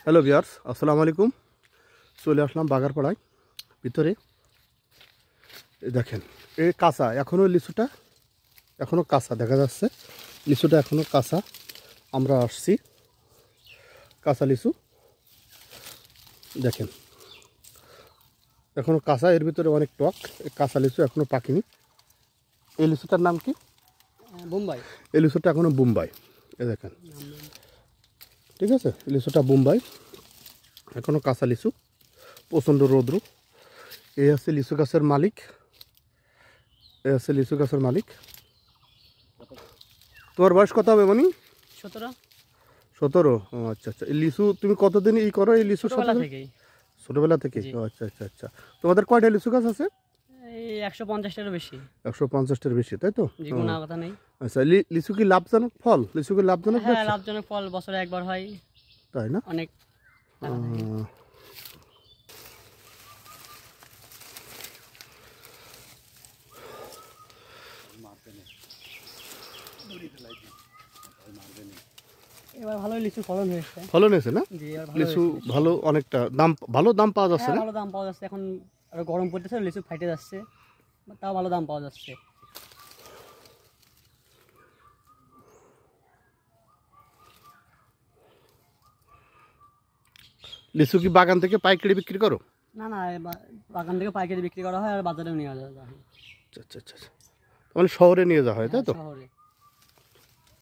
Hello viewers, আসসালামু আলাইকুম। চলে আসলাম বাগারপাড়ায় ভিতরে। দেখেন এই কাঁচা, এখনও লিচুটা এখনও কাঁচা দেখা যাচ্ছে। লিচুটা এখনও কাঁচা। আমরা আসছি কাঁচা লিচু দেখেন এখনও কাঁচা, এর ভিতরে অনেক টক। এই কাঁচা লিচু এখনও পাকেনি। এই লিচুটার নাম কি? বোম্বাই। এই লিচুটা এখনও বোম্বাই। এ দেখেন, ঠিক আছে, লিচুটা বোম্বাই, এখনও কাঁচা লিচু, প্রচণ্ড রৌদ্র। এই আছে লিচু গাছের মালিক, এই আছে লিচু গাছের মালিক। তোমার বয়স কত হবে মনি? 17। 17? ও আচ্ছা আচ্ছা। এই লিচু তুমি কতদিন করো এই লিচু? ছোটবেলা থেকে। ও আচ্ছা আচ্ছা আচ্ছা। তোমাদের কয়টা লিচু গাছ আছে? এই 150টারও বেশি। 150টার বেশি, তাই তো? কোনো কথা নেই। আচ্ছা, লিচু কি লাভজনক ফল? লিচু কি লাভজনক? হ্যাঁ, লাভজনক ফল, বছরে একবার হয়, তাই না? অনেক এবার ভালো লিচু ফলন হয়েছে। ফলন হয়েছে না? জি, লিচু ভালো, অনেকটা দাম, ভালো দাম পাওয়া যাচ্ছে না? ভালো দাম পাওয়া যাচ্ছে। এখন আরো গরম পড়তেছে, লিচু ফাইটে যাচ্ছে, তাও ভালো দাম পাওয়া যাচ্ছে। লিচু কি বাগান থেকে পাইকারি বিক্রি করো? না না, বাগান থেকে পাইকারি বিক্রি করা হয় আর বাজারেও নিয়ে যাওয়া হয়। আচ্ছা আচ্ছা আচ্ছা। মানে শহরে নিয়ে যাওয়া হয়, তাই তো? শহরে।